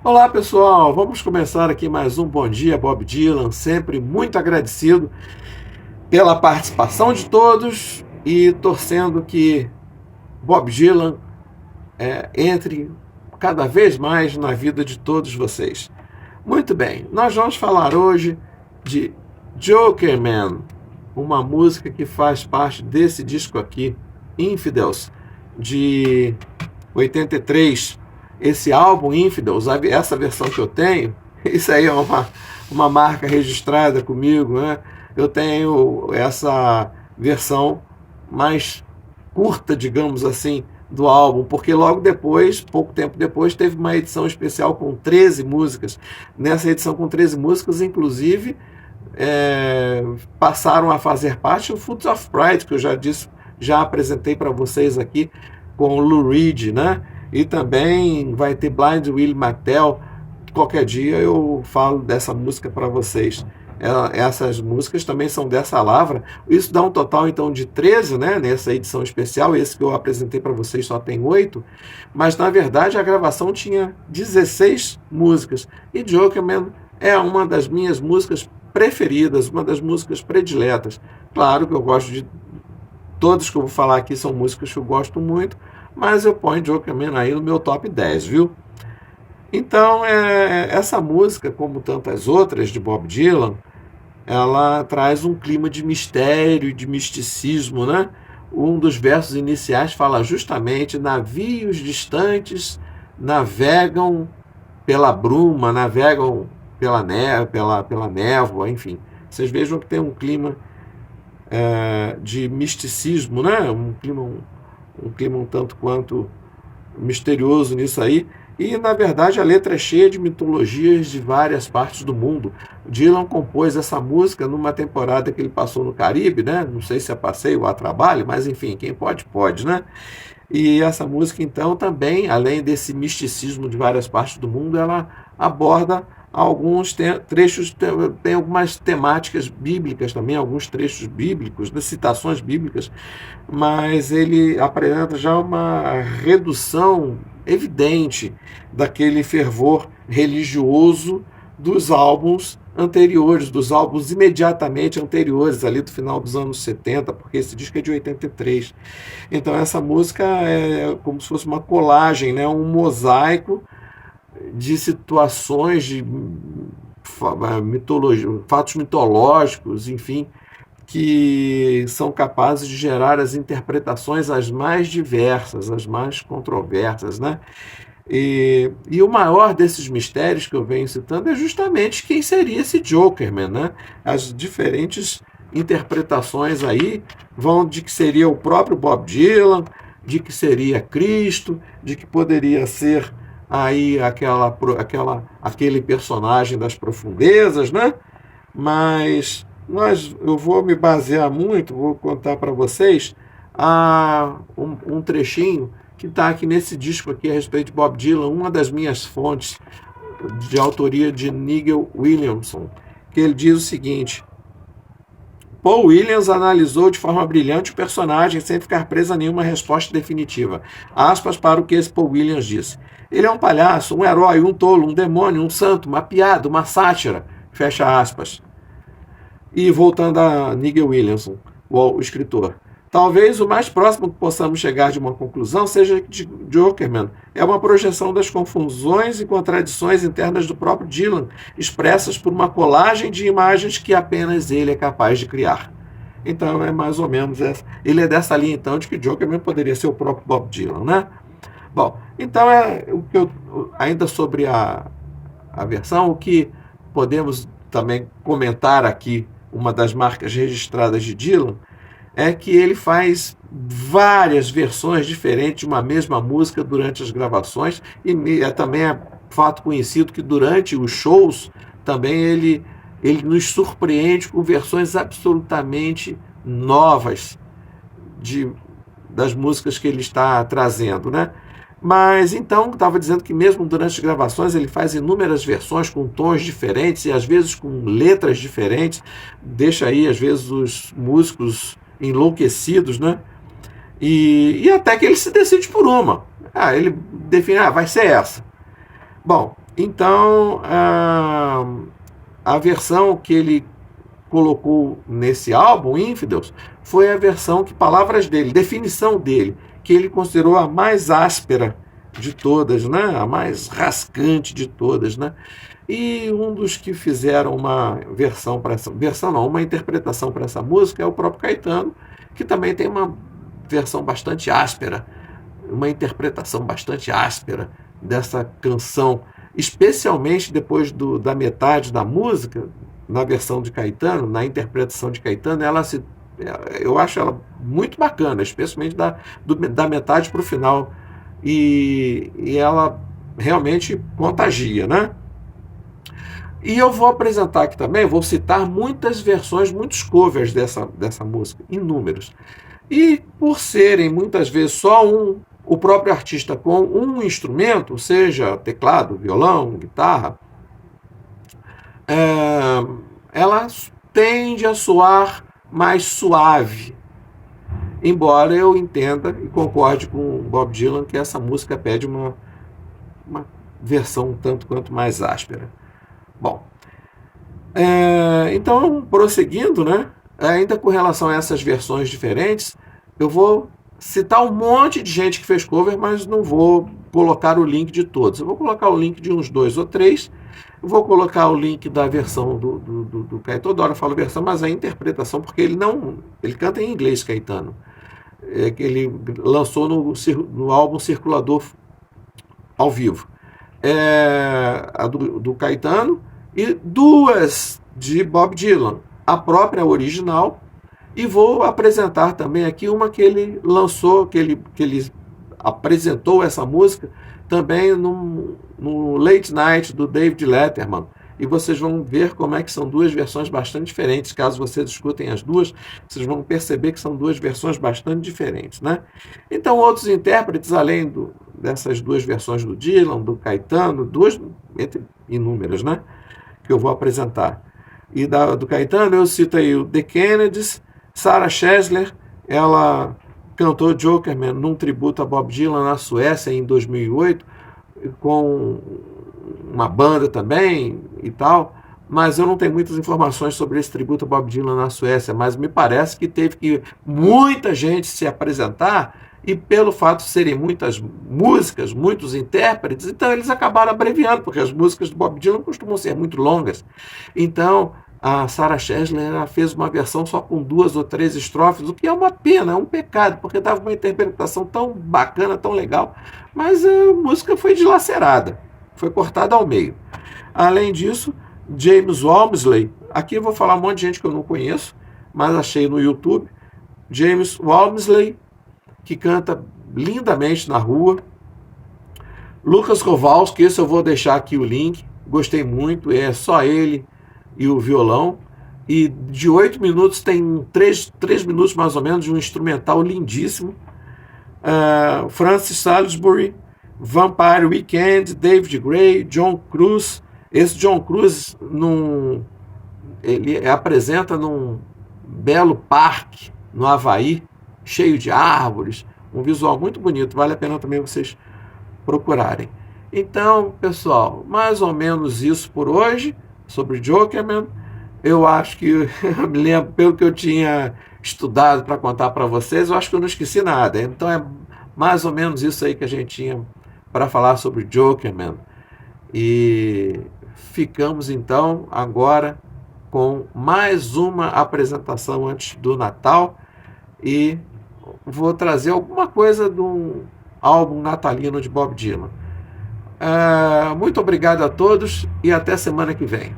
Olá pessoal, vamos começar aqui mais um Bom Dia Bob Dylan, sempre muito agradecido pela participação de todos e torcendo que Bob Dylan entre cada vez mais na vida de todos vocês. Muito bem, nós vamos falar hoje de Jokerman, uma música que faz parte desse disco aqui, Infidels, de 83. Esse álbum Infidels, essa versão que eu tenho, isso aí é uma marca registrada comigo, né? Eu tenho essa versão mais curta, digamos assim, do álbum, porque logo depois, pouco tempo depois, teve uma edição especial com 13 músicas. Nessa edição com 13 músicas, inclusive, passaram a fazer parte do Foods of Pride, que eu já apresentei para vocês aqui, com o Lou Reed, né? E também vai ter Blind Willie McTell. Qualquer dia eu falo dessa música para vocês. Essas músicas também são dessa lavra. Isso dá um total então de 13, né, nessa edição especial. Esse que eu apresentei para vocês só tem 8, mas na verdade a gravação tinha 16 músicas. E Jokerman é uma das minhas músicas preferidas, uma das músicas prediletas. Claro que eu gosto de todas que eu vou falar aqui, são músicas que eu gosto muito, mas eu ponho Jokerman aí no meu top 10, viu? Então, essa música, como tantas outras de Bob Dylan, ela traz um clima de mistério, de misticismo, né? Um dos versos iniciais fala justamente: navios distantes navegam pela bruma, navegam pela neve, pela névoa, enfim. Vocês vejam que tem um clima de misticismo, né? Um clima um tanto quanto misterioso nisso aí. E, na verdade, a letra é cheia de mitologias de várias partes do mundo. Dylan compôs essa música numa temporada que ele passou no Caribe, né? Não sei se é passeio ou a trabalho, mas enfim, quem pode, pode, né? E essa música, então, também, além desse misticismo de várias partes do mundo, ela aborda alguns trechos, tem algumas temáticas bíblicas também, alguns trechos bíblicos, de citações bíblicas, mas ele apresenta já uma redução evidente daquele fervor religioso dos álbuns anteriores, dos álbuns imediatamente anteriores, ali do final dos anos 70, porque esse disco é de 83. Então essa música é como se fosse uma colagem, né? Um mosaico de situações, de fatos mitológicos, enfim, que são capazes de gerar as interpretações as mais diversas, as mais controversas, né? E o maior desses mistérios que eu venho citando é justamente quem seria esse Jokerman, né? As diferentes interpretações aí vão de que seria o próprio Bob Dylan, de que seria Cristo, de que poderia ser aí aquele personagem das profundezas, né? Mas eu vou me basear muito, vou contar para vocês um trechinho que está aqui nesse disco aqui a respeito de Bob Dylan, uma das minhas fontes de autoria de Nigel Williamson, que ele diz o seguinte: Paul Williams analisou de forma brilhante o personagem sem ficar preso a nenhuma resposta definitiva. Aspas para o que esse Paul Williams disse. Ele é um palhaço, um herói, um tolo, um demônio, um santo, uma piada, uma sátira. Fecha aspas. E voltando a Nigel Williamson, o escritor. Talvez o mais próximo que possamos chegar de uma conclusão seja que Jokerman é uma projeção das confusões e contradições internas do próprio Dylan, expressas por uma colagem de imagens que apenas ele é capaz de criar. Então é mais ou menos essa. Ele é dessa linha então de que Jokerman poderia ser o próprio Bob Dylan, né? Bom, então ainda sobre a versão, o que podemos também comentar aqui, uma das marcas registradas de Dylan, é que ele faz várias versões diferentes de uma mesma música durante as gravações, e também é fato conhecido que durante os shows também ele nos surpreende com versões absolutamente novas das músicas que ele está trazendo, né? Mas então, estava dizendo que mesmo durante as gravações ele faz inúmeras versões com tons diferentes e às vezes com letras diferentes, deixa aí às vezes os músicos enlouquecidos, né? E até que ele se decide por uma. Ele define, vai ser essa. Bom, Então, a versão que ele colocou nesse álbum, Infidels, foi a versão que, palavras dele, definição dele, que ele considerou a mais áspera de todas, né? A mais rascante de todas, né? E um dos que fizeram uma versão para essa versão, não, uma interpretação para essa música é o próprio Caetano, que também tem uma versão bastante áspera, uma interpretação bastante áspera dessa canção, especialmente depois da metade da música, na versão de Caetano, na interpretação de Caetano, eu acho ela muito bacana, especialmente da metade para o final, e ela realmente contagia, né? E eu vou apresentar aqui também, vou citar muitas versões, muitos covers dessa música, inúmeros. E por serem muitas vezes só o próprio artista com um instrumento, seja teclado, violão, guitarra, ela tende a soar mais suave. Embora eu entenda e concorde com o Bob Dylan que essa música pede uma versão um tanto quanto mais áspera. Bom, então, prosseguindo, né? Ainda com relação a essas versões diferentes, eu vou citar um monte de gente que fez cover, mas não vou colocar o link de todos. Eu vou colocar o link de uns 2 ou 3. Eu vou colocar o link da versão do Caetano. Toda hora eu falo versão, mas a interpretação, porque ele canta em inglês, Caetano. Que ele lançou no álbum Circulador ao vivo. A do Caetano e 2 de Bob Dylan, a própria original, e vou apresentar também aqui uma que ele lançou, que ele apresentou essa música também no Late Night do David Letterman, e vocês vão ver como é que são 2 versões bastante diferentes. Caso vocês escutem as duas, vocês vão perceber que são 2 versões bastante diferentes, né? Então, outros intérpretes, além dessas 2 versões do Dylan, do Caetano, 2 entre inúmeras, né? Que eu vou apresentar. E do Caetano eu cito aí o The Kennedys, Sarah Chesler, ela cantou Jokerman num tributo a Bob Dylan na Suécia em 2008, com uma banda também e tal, mas eu não tenho muitas informações sobre esse tributo a Bob Dylan na Suécia, mas me parece que teve que muita gente se apresentar, e pelo fato de serem muitas músicas, muitos intérpretes, então eles acabaram abreviando, porque as músicas do Bob Dylan costumam ser muito longas. Então, a Sarah Chesler fez uma versão só com 2 ou 3 estrofes, o que é uma pena, é um pecado, porque dava uma interpretação tão bacana, tão legal, mas a música foi dilacerada, foi cortada ao meio. Além disso, James Walmsley, aqui eu vou falar um monte de gente que eu não conheço, mas achei no YouTube, James Walmsley, que canta lindamente na rua. Lucas Kowalski, esse eu vou deixar aqui o link, gostei muito, é só ele e o violão, e de 8 minutos tem 3 minutos mais ou menos de um instrumental lindíssimo. Francis Salisbury, Vampire Weekend, David Gray, John Cruz. Esse John Cruz ele apresenta num belo parque no Havaí, cheio de árvores, um visual muito bonito, vale a pena também vocês procurarem. Então, pessoal, mais ou menos isso por hoje, sobre Jokerman. Eu acho que, eu me lembro, pelo que eu tinha estudado para contar para vocês, eu acho que eu não esqueci nada. Então é mais ou menos isso aí que a gente tinha para falar sobre Jokerman. E ficamos então agora com mais uma apresentação antes do Natal, e vou trazer alguma coisa de um álbum natalino de Bob Dylan. Muito obrigado a todos e até semana que vem.